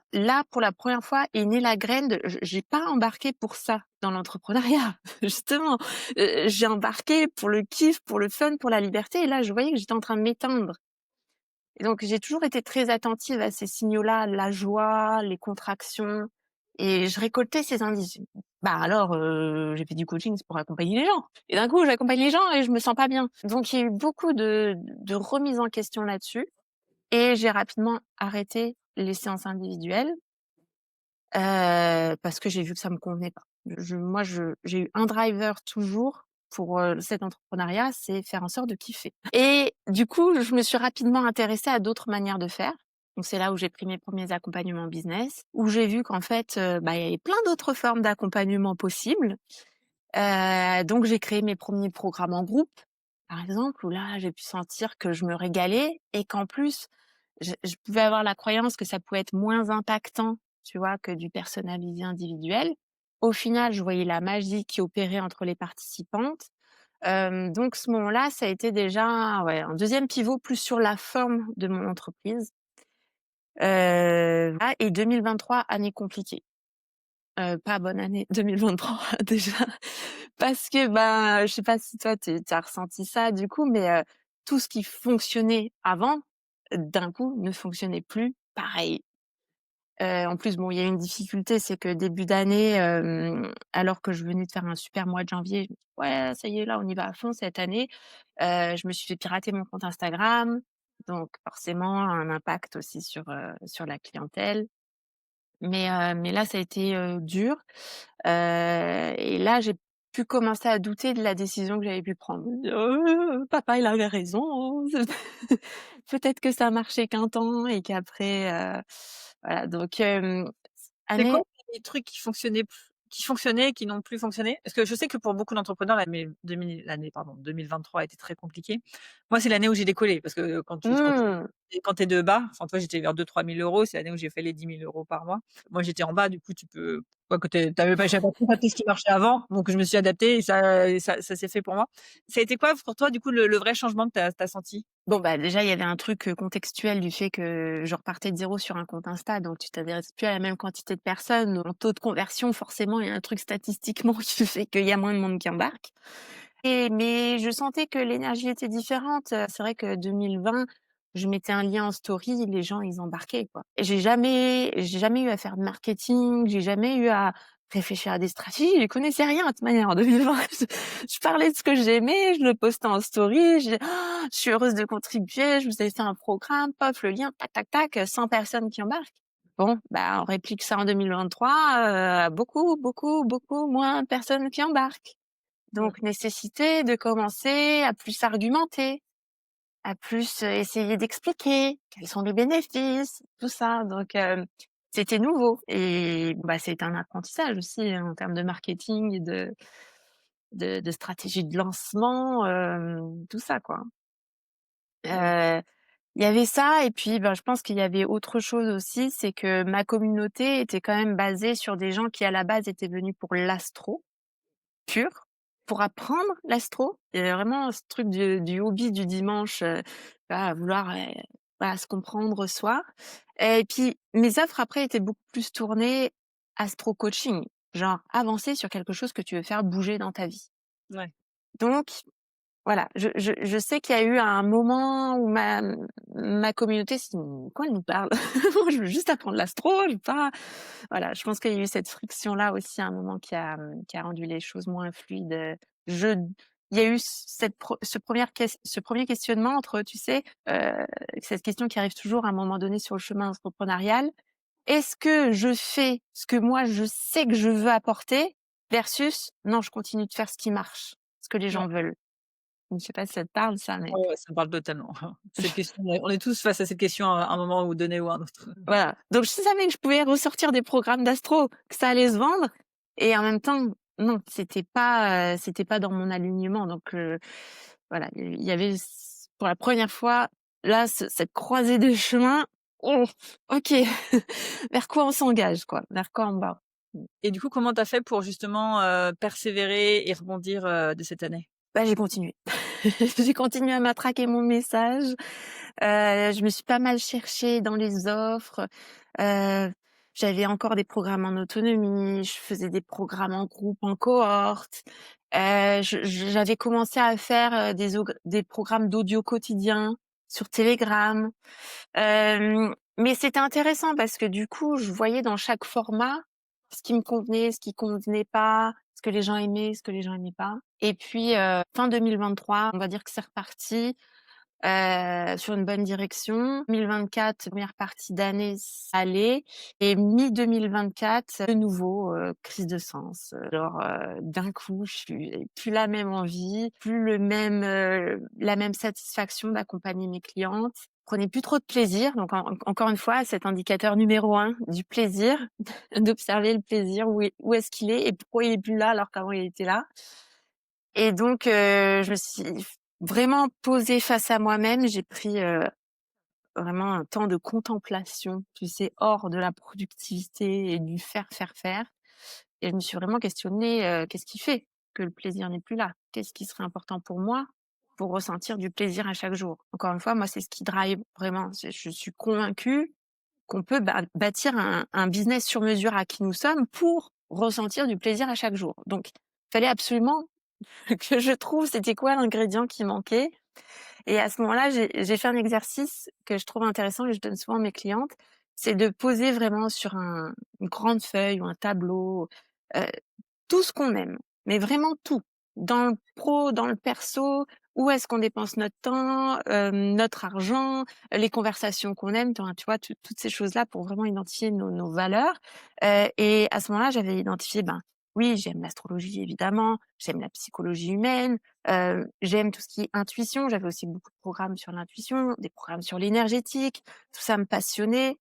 pour la première fois est née la graine de j'ai pas embarqué pour ça dans l'entrepreneuriat, justement. J'ai embarqué pour le kiff, pour le fun, pour la liberté et là, je voyais que j'étais en train de m'éteindre et donc j'ai toujours été très attentive à ces signaux-là, la joie, les contractions et je récoltais ces indices. Bah, alors, j'ai fait du coaching, c'est pour accompagner les gens et d'un coup, j'accompagne les gens et je me sens pas bien. Donc il y a eu beaucoup de remises en question là-dessus et j'ai rapidement arrêté les séances individuelles, parce que j'ai vu que ça me convenait pas. J'ai eu un driver toujours pour, cet entrepreneuriat, c'est faire en sorte de kiffer et du coup, je me suis rapidement intéressée à d'autres manières de faire. Donc c'est là où j'ai pris mes premiers accompagnements business, où j'ai vu qu'en fait, bah, il y avait plein d'autres formes d'accompagnement possibles. Donc j'ai créé mes premiers programmes en groupe, par exemple, où là, j'ai pu sentir que je me régalais et qu'en plus, je pouvais avoir la croyance que ça pouvait être moins impactant, tu vois, que du personnalisé individuel. Au final, je voyais la magie qui opérait entre les participantes. Donc ce moment-là, ça a été déjà, ouais, un deuxième pivot plus sur la forme de mon entreprise. Voilà et 2023, année compliquée. Pas bonne année 2023 déjà parce que, ben, je sais pas si toi tu as ressenti ça du coup, mais tout ce qui fonctionnait avant, d'un coup ne fonctionnait plus pareil. En plus, bon, il y a une difficulté, c'est que début d'année, alors que je venais de faire un super mois de janvier, je me dis: «Ouais, ça y est, là, on y va à fond cette année». Je me suis fait pirater mon compte Instagram, donc forcément un impact aussi sur la clientèle. Mais là, ça a été, dur. Et là, j'ai pu commencer à douter de la décision que j'avais pu prendre. Me dire: papa, il avait raison, peut-être que ça marchait qu'un temps et qu'après, voilà donc C'est quoi année les trucs qui fonctionnaient et qui n'ont plus fonctionné? Parce que je sais que pour beaucoup d'entrepreneurs, l'année pardon, 2023 a été très compliquée. Moi, c'est l'année où j'ai décollé parce que mmh, quand tu es de bas, enfin, toi, j'étais vers 2 000 à 3 000 €, c'est l'année où j'ai fait les 10 000 € par mois. Moi, j'étais en bas, du coup, tu peux quoi, que tu avais pas j'avais pas compris ce qui marchait avant, donc je me suis adaptée et ça s'est fait pour moi. Ça a été quoi pour toi, du coup, le vrai changement que tu as senti? bon, bah, déjà, il y avait un truc, contextuel du fait que je repartais de 0 sur un compte Insta, donc tu t'adresses plus à la même quantité de personnes. En taux de conversion, forcément, il y a un truc statistiquement qui fait qu'il y a moins de monde qui embarque. Mais je sentais que l'énergie était différente. C'est vrai que 2020, je mettais un lien en story, les gens, ils embarquaient, quoi. Et j'ai jamais eu à faire de marketing, j'ai jamais eu à réfléchir à des stratégies, je connaissais rien de toute manière en 2020. Je parlais de ce que j'aimais, je le postais en story, je suis heureuse de contribuer, je vous ai fait un programme, paf, le lien, tac, tac, tac, 100 personnes qui embarquent. Bon, bah, on réplique ça en 2023, beaucoup, beaucoup, beaucoup moins de personnes qui embarquent. Mmh. Donc nécessité de commencer à plus argumenter, à plus, essayer d'expliquer quels sont les bénéfices, tout ça. Donc c'était nouveau et bah, c'était un apprentissage aussi, hein, en termes de marketing et de stratégie de lancement, tout ça, quoi. Mmh. Il y avait ça et puis, ben, je pense qu'il y avait autre chose aussi, c'est que ma communauté était quand même basée sur des gens qui, à la base, étaient venus pour l'astro. Pur, pour apprendre l'astro. Il y avait vraiment ce truc du hobby du dimanche, voilà, vouloir, voilà, se comprendre soi et puis mes offres après étaient beaucoup plus tournées astro coaching, genre avancer sur quelque chose que tu veux faire bouger dans ta vie. Ouais. Donc voilà, je sais qu'il y a eu un moment où ma communauté s'est dit: «Mais quoi elle nous parle? Moi je veux juste apprendre l'astro, je veux pas». Voilà, je pense qu'il y a eu cette friction-là aussi à un moment qui a rendu les choses moins fluides, je il y a eu cette pro ce première ques ce premier questionnement entre, tu sais, cette question qui arrive toujours à un moment donné sur le chemin entrepreneurial: «Est-ce que je fais ce que moi je sais que je veux apporter versus non, je continue de faire ce qui marche, ce que les Ouais. gens veulent». Je sais pas si ça te parle ça, mais Ouais, ouais, ça me parle totalement. Cette question, on est tous face à cette question à un moment ou donné ou à un autre. voilà. Donc je savais que je pouvais ressortir des programmes d'astro, que ça allait se vendre et en même temps, non, c'était pas dans mon alignement donc voilà, il y avait c pour la première fois, là, cette croisée des chemins. Oh! OK. Vers quoi on s'engage, quoi? Vers quoi on va? Et du coup, comment tu as fait pour justement, persévérer et rebondir, de cette année? Bah, j'ai continué. J'ai continué à matraquer mon message. Je me suis pas mal cherchée dans les offres. Heu, J'avais encore des programmes en autonomie, je faisais des programmes en groupe, en cohorte. J'avais commencé à faire, des programmes d'audio quotidien sur Telegram. Mais c'était intéressant parce que du coup, je voyais dans chaque format ce qui me convenait, ce qui convenait pas, ce que les gens aimaient, ce que les gens aimaient pas. Et puis, fin 2023, on va dire que c'est reparti, sur une bonne direction. 2024, première partie d'année, ça allait et mi-2024, de nouveau, crise de sens. D'un coup, je suis plus la même envie, plus la même satisfaction d'accompagner mes clientes. Je prenais plus trop de plaisir, donc encore une fois, cet indicateur numéro 1 du plaisir, d'observer le plaisir, où est-ce qu'il est et pourquoi il est plus là alors qu'avant il était là. Et donc, je me suis vraiment posée face à moi-même. J'ai pris, vraiment un temps de contemplation, tu sais, hors de la productivité et du faire, faire, faire. Et je me suis vraiment questionnée, qu'est-ce qui fait que le plaisir n'est plus là? Qu'est-ce qui serait important pour moi, pour ressentir du plaisir à chaque jour? Encore une fois, moi, c'est ce qui drive vraiment. Je suis convaincue qu'on peut bâtir un business sur mesure à qui nous sommes pour ressentir du plaisir à chaque jour. Donc, il fallait absolument que je trouve c'était quoi l'ingrédient qui manquait. Et à ce moment-là, j'ai fait un exercice que je trouve intéressant et je donne souvent à mes clientes, c'est de poser vraiment sur une grande feuille ou un tableau, heu, tout ce qu'on aime, mais vraiment tout. Dans le pro, dans le perso, où est-ce qu'on dépense notre temps, notre argent, les conversations qu'on aime, tu vois? Toutes ces choses-là pour vraiment identifier nos valeurs. Et à ce moment-là, j'avais identifié, ben, oui, j'aime l'astrologie évidemment, j'aime la psychologie humaine, j'aime tout ce qui est intuition. J'avais aussi beaucoup de programmes sur l'intuition, des programmes sur l'énergétique, tout ça me passionnait.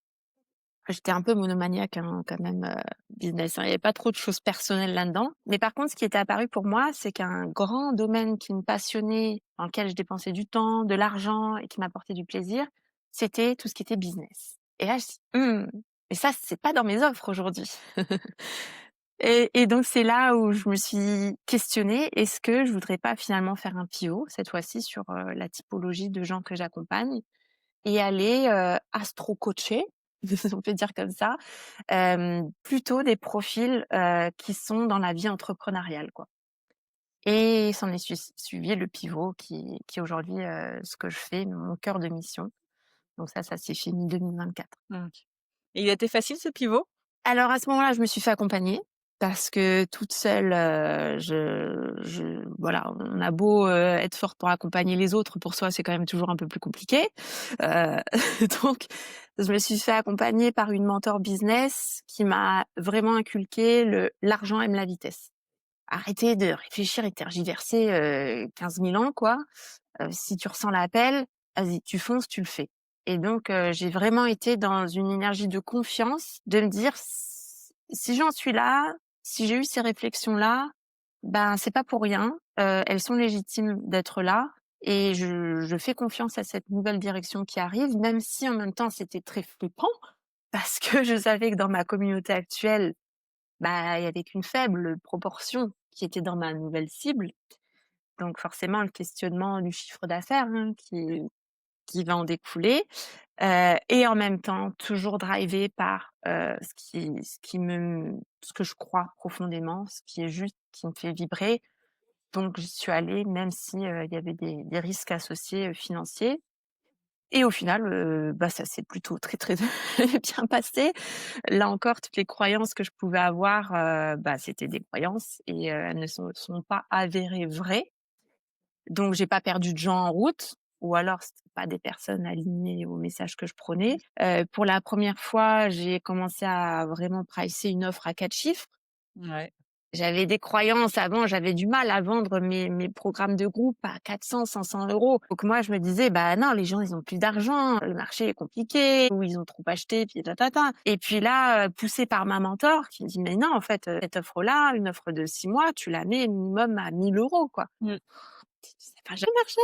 J'étais un peu monomaniaque, hein, quand même, business, hein. Il y avait pas trop de choses personnelles là-dedans. Mais par contre, ce qui était apparu pour moi, c'est qu'un grand domaine qui me passionnait, dans lequel je dépensais du temps, de l'argent et qui m'apportait du plaisir, c'était tout ce qui était business. Et là, je dis: mais ça, c'est pas dans mes offres aujourd'hui». Et donc c'est là où je me suis questionnée: «Est-ce que je voudrais pas finalement faire un pivot, cette fois-ci sur, la typologie de gens que j'accompagne et aller, astro-coacher?» si on peut dire comme ça, plutôt des profils, qui sont dans la vie entrepreneuriale, quoi. Et s'en est suivi le pivot qui est aujourd'hui, ce que je fais, mon cœur de mission. Donc ça s'est fait mi-2024. OK. Et il a été facile ce pivot? Alors à ce moment-là, je me suis fait accompagner parce que toute seule, voilà, on a beau, être forte pour accompagner les autres, pour soi, c'est quand même toujours un peu plus compliqué. Heu, donc je me suis fait accompagner par une mentor business qui m'a vraiment inculqué le l'argent aime la vitesse. Arrêtez de réfléchir et de tergiverser, 15 000 ans, quoi. Si tu ressens l'appel, vas-y, tu fonces, tu le fais. Et donc, j'ai vraiment été dans une énergie de confiance, de me dire: Si j'en suis là, si j'ai eu ces réflexions-là, ben, c'est pas pour rien, elles sont légitimes d'être là et je fais confiance à cette nouvelle direction qui arrive», même si en même temps c'était très flippant parce que je savais que dans ma communauté actuelle, bah, il y avait qu'une faible proportion qui était dans ma nouvelle cible. Donc forcément le questionnement du chiffre d'affaires, hein, qui va en découler, et en même temps toujours drivé par, ce que je crois profondément, ce qui est juste, qui me fait vibrer. Donc j'y suis allée même si, il y avait des risques associés, financiers. Et au final, bah, ça s'est plutôt très, très bien passé. Là encore, toutes les croyances que je pouvais avoir, bah, c'était des croyances et elles ne sont pas avérées vraies. Donc j'ai pas perdu de gens en route ou alors c'était pas des personnes alignées au message que je prenais. Pour la première fois, j'ai commencé à vraiment pricer une offre à 4 chiffres. Ouais. J'avais des croyances avant, j'avais du mal à vendre mes programmes de groupe à 400-500 €. Donc moi, je me disais: «Bah non, les gens, ils ont plus d'argent, le marché est compliqué ou ils ont trop acheté, puis ta. Et puis là, poussée par ma mentor qui me dit: «Mais non, en fait, cette offre-là, une offre de 6 mois, tu la mets minimum à 1 000 €, quoi». Mmh. ça va jamais marcher.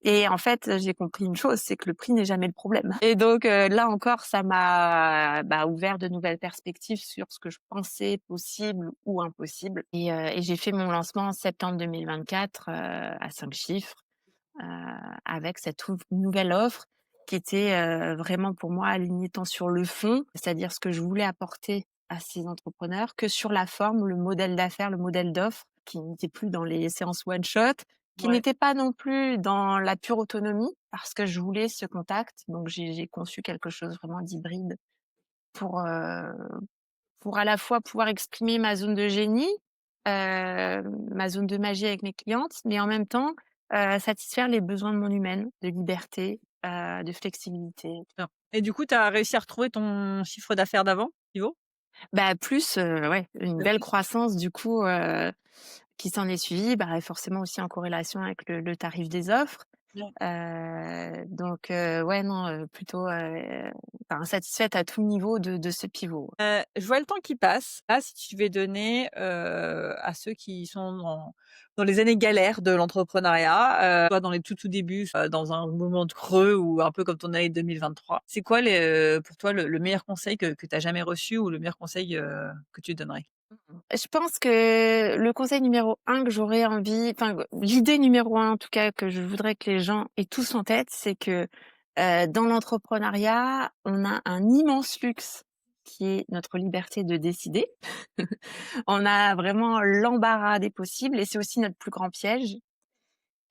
Et en fait, j'ai compris une chose, c'est que le prix n'est jamais le problème. Et donc, là encore, ça m'a, ouvert de nouvelles perspectives sur ce que je pensais possible ou impossible. Et j'ai fait mon lancement en septembre 2024, à 5 chiffres, heu, avec cette nouvelle offre qui était, vraiment pour moi alignée tant sur le fond, c'est-à-dire ce que je voulais apporter à ces entrepreneurs, que sur la forme, le modèle d'affaires, le modèle d'offre qui n'était plus dans les séances one shot, qui Ouais. n'était pas non plus dans la pure autonomie parce que je voulais ce contact. Donc j'ai conçu quelque chose vraiment d'hybride pour, heu, pour à la fois pouvoir exprimer ma zone de génie, ma zone de magie avec mes clientes, mais en même temps, satisfaire les besoins de mon humaine, de liberté, de flexibilité. Bien. Et du coup, tu as réussi à retrouver ton chiffre d'affaires d'avant, Pivot? Plus, ouais, une Bah belle oui. croissance du coup, qui s'en est suivie, forcément aussi en corrélation avec le tarif des offres. Ouais. Donc ouais, non, plutôt, satisfaite à tout niveau de ce pivot. Je vois le temps qui passe. Là, si tu devais donner, à ceux qui sont dans les années galères de l'entrepreneuriat, soit dans les tout débuts, soit dans un moment de creux ou un peu comme ton année 2023, c'est quoi pour toi le meilleur conseil que tu as jamais reçu ou le meilleur conseil, que tu donnerais? Je pense que le conseil numéro un que j'aurais envie l'idée numéro un en tout cas que je voudrais que les gens aient tous en tête, c'est que, dans l'entrepreneuriat, on a un immense luxe qui est notre liberté de décider. On a vraiment l'embarras des possibles et c'est aussi notre plus grand piège.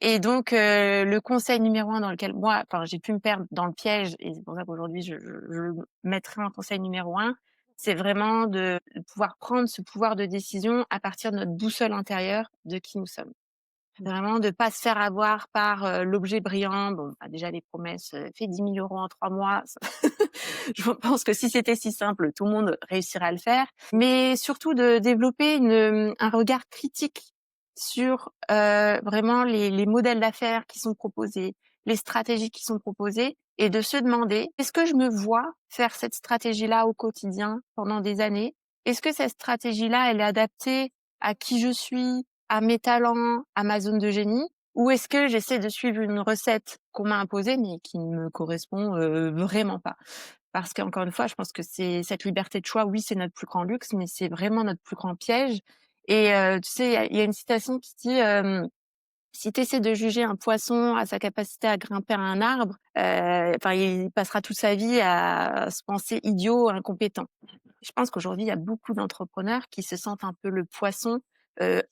Et donc, le conseil numéro un dans lequel moi j'ai pu me perdre dans le piège et c'est pour ça qu'aujourd'hui je le mettrai en conseil numéro un, c'est vraiment de pouvoir prendre ce pouvoir de décision à partir de notre boussole intérieure de qui nous sommes. Vraiment de pas se faire avoir par, l'objet brillant. Bon, déjà les promesses, fais 10 000 € en 3 mois, ça je pense que si c'était si simple, tout le monde réussirait à le faire. Mais surtout de développer un regard critique sur, vraiment les modèles d'affaires qui sont proposés, les stratégies qui sont proposées et de se demander: «Est-ce que je me vois faire cette stratégie-là au quotidien pendant des années? Est-ce que cette stratégie-là, elle est adaptée à qui je suis, à mes talents, à ma zone de génie? Ou est-ce que j'essaie de suivre une recette qu'on m'a imposée, mais qui ne me correspond, vraiment pas?» Parce qu'encore une fois, je pense que c'est cette liberté de choix, oui, c'est notre plus grand luxe, mais c'est vraiment notre plus grand piège. Et tu sais, il y a une citation qui dit, «Si tu essaies de juger un poisson à sa capacité à grimper à un arbre, il passera toute sa vie à se penser idiot, incompétent». Je pense qu'aujourd'hui, il y a beaucoup d'entrepreneurs qui se sentent un peu le poisson,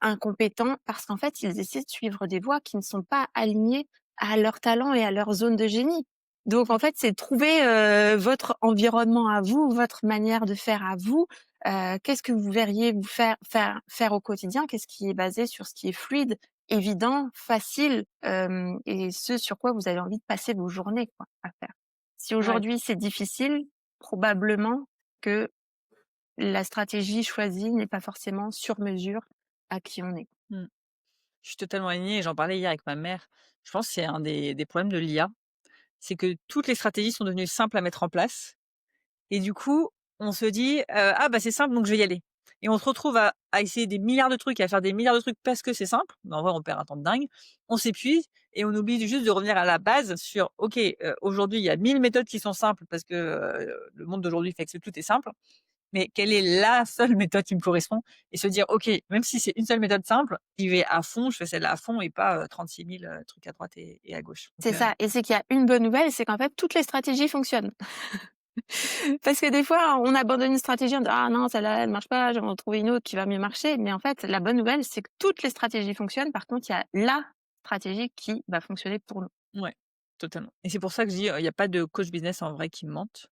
incompétent parce qu'en fait, ils essaient de suivre des voies qui ne sont pas alignées à leurs talents et à leur zone de génie. Donc en fait, c'est de trouver, votre environnement à vous, votre manière de faire à vous. Qu'est-ce que vous verriez vous faire au quotidien? Qu'est-ce qui est basé sur ce qui est fluide, évident, facile, et ce sur quoi vous avez envie de passer vos journées, quoi, à faire. Si Ouais. aujourd'hui c'est difficile, probablement que la stratégie choisie n'est pas forcément sur mesure à qui on est. Mmh. Je suis totalement alignée et j'en parlais hier avec ma mère. Je pense que c'est un des problèmes de l'IA, c'est que toutes les stratégies sont devenues simples à mettre en place. Et du coup, on se dit, «Ah bah, c'est simple donc je vais y aller» et on se retrouve à essayer des milliards de trucs, à faire des milliards de trucs parce que c'est simple, mais en vrai on perd un temps de dingue. On s'épuise et on oublie juste de revenir à la base sur: «OK, aujourd'hui il y a 1000 méthodes qui sont simples parce que, le monde d'aujourd'hui fait que tout est simple, mais quelle est la seule méthode qui me correspond?» et se dire: «OK, même si c'est une seule méthode simple, j'y vais à fond, je fais celle-là à fond et pas, 36 000, trucs à droite et à gauche». C'est Donc ça, et c'est qu'il y a une bonne nouvelle, c'est qu'en fait toutes les stratégies fonctionnent. Parce que des fois, on abandonne une stratégie, on dit: «Ah non, celle-là, elle marche pas, je vais en trouver une autre qui va mieux marcher». Mais en fait, la bonne nouvelle, c'est que toutes les stratégies fonctionnent. Par contre, il y a la stratégie qui va fonctionner pour nous. ouais, totalement et c'est pour ça que je dis, il y a pas de coach business en vrai qui mente.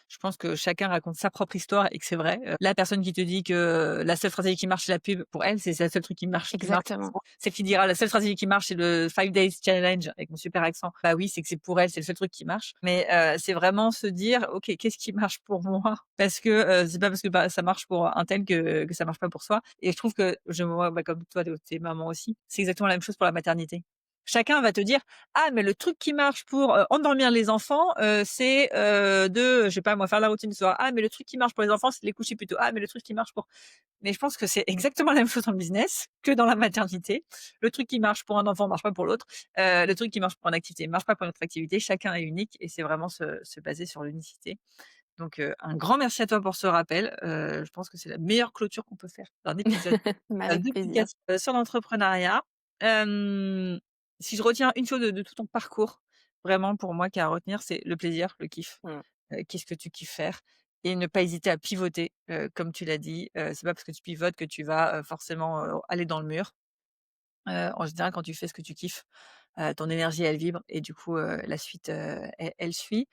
Je pense que chacun raconte sa propre histoire et que c'est vrai. La personne qui te dit que la seule stratégie qui marche, c'est la pub, pour elle, c'est le seul truc qui marche. Exactement. Celle qui dira: «La seule stratégie qui marche, c'est le 5 days challenge» avec mon super accent. Bah oui, c'est que c'est pour elle, c'est le seul truc qui marche. Mais c'est vraiment se dire: «OK, qu'est-ce qui marche pour moi?» parce que, c'est pas parce que, bah, ça marche pour un tel que ça marche pas pour soi et je trouve que je me vois, bah, comme toi, tu es maman aussi, c'est exactement la même chose pour la maternité. Chacun va te dire: «Ah mais le truc qui marche pour, endormir les enfants, c'est, de, je sais pas moi, faire la routine du soir. Ah mais le truc qui marche pour les enfants, c'est de les coucher plus tôt. Ah mais le truc qui marche pour». Mais je pense que c'est exactement la même chose dans le business que dans la maternité. Le truc qui marche pour un enfant marche pas pour l'autre. Le truc qui marche pour une activité marche pas pour une autre activité. Chacun est unique et c'est vraiment se baser sur l'unicité. Donc, un grand merci à toi pour ce rappel. Je pense que c'est la meilleure clôture qu'on peut faire d'un épisode, Mais avec de plaisir. podcast, sur l'entrepreneuriat. Hem, Si je retiens une chose de tout ton parcours, vraiment pour moi qui est à retenir, c'est le plaisir, le kiff. Mmh. Qu'est-ce que tu kiffes faire? Et ne pas hésiter à pivoter, comme tu l'as dit. C'est pas parce que tu pivotes que tu vas, forcément, aller dans le mur. En général, quand tu fais ce que tu kiffes, ton énergie, elle vibre et du coup, la suite, elle suit.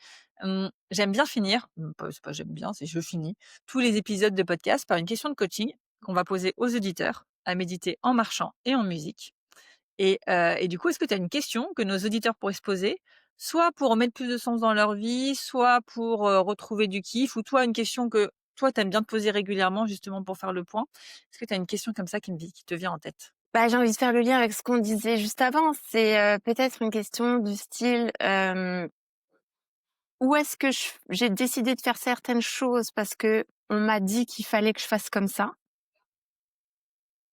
J'aime bien finir, pas c'est pas j'aime bien, c'est je finis tous les épisodes de podcast par une question de coaching qu'on va poser aux auditeurs à méditer en marchant et en musique. Et du coup, est-ce que tu as une question que nos auditeurs pourraient se poser, soit pour mettre plus de sens dans leur vie, soit pour, retrouver du kiff, ou toi, une question que toi, tu aimes bien te poser régulièrement justement pour faire le point? Est-ce que tu as une question comme ça qui te vient en tête? Bah, j'ai envie de faire le lien avec ce qu'on disait juste avant. C'est, peut-être une question du style, où est-ce que j'ai décidé de faire certaines choses parce que on m'a dit qu'il fallait que je fasse comme ça,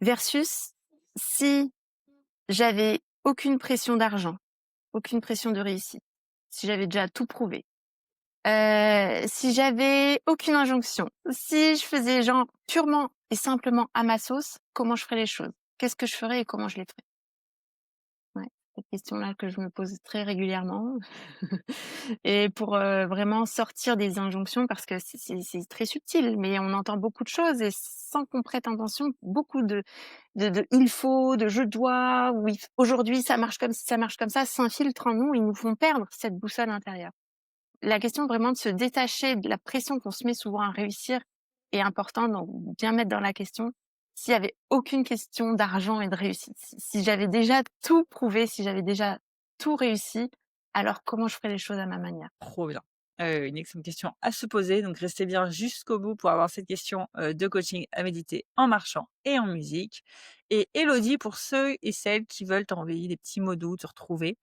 versus si j'avais aucune pression d'argent, aucune pression de réussite, si j'avais déjà tout prouvé, si j'avais aucune injonction, si je faisais genre purement et simplement à ma sauce, comment je ferais les choses? Qu'est-ce que je ferais et comment je les ferais? Ouais, cette question-là que je me pose très régulièrement et pour, vraiment sortir des injonctions parce que c'est très subtil, mais on entend beaucoup de choses et sans qu'on prête attention, beaucoup de «il faut», de «je dois» ou «aujourd'hui ça marche comme ci, ça marche comme ça» s'infiltrent en nous et nous font perdre cette boussole intérieure. La question vraiment de se détacher de la pression qu'on se met souvent à réussir est importante, donc bien mettre dans la question s'il y avait aucune question d'argent et de réussite. Si j'avais déjà tout prouvé, si j'avais déjà tout réussi, alors comment je ferais les choses à ma manière? Trop bien. Une excellente question à se poser, donc restez bien jusqu'au bout pour avoir cette question, de coaching à méditer en marchant et en musique. Et Élodie, pour ceux et celles qui veulent t'envoyer des petits mots doux, te retrouver,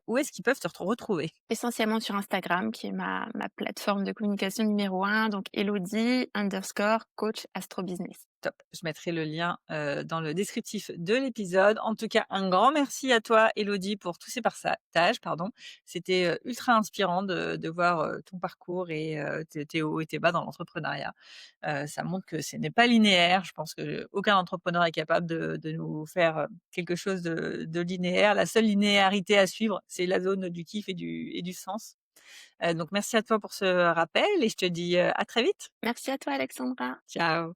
où est-ce qu'ils peuvent te retrouver? Essentiellement sur Instagram, qui est ma plateforme de communication numéro un, donc Elodie_coach Astro Business. Top. Je mettrai le lien, dans le descriptif de l'épisode. En tout cas, un grand merci à toi, Élodie, pour tous ces partages, pardon. C'était, ultra inspirant de voir, ton parcours et tes hauts et tes bas dans l'entrepreneuriat. Ça montre que ce n'est pas linéaire. Je pense qu'aucun entrepreneur est capable de nous faire, quelque chose de linéaire. La seule linéarité à suivre, c'est la zone du kiff et du sens. Donc merci à toi pour ce rappel et je te dis, à très vite. Merci à toi Alexandra. Ciao.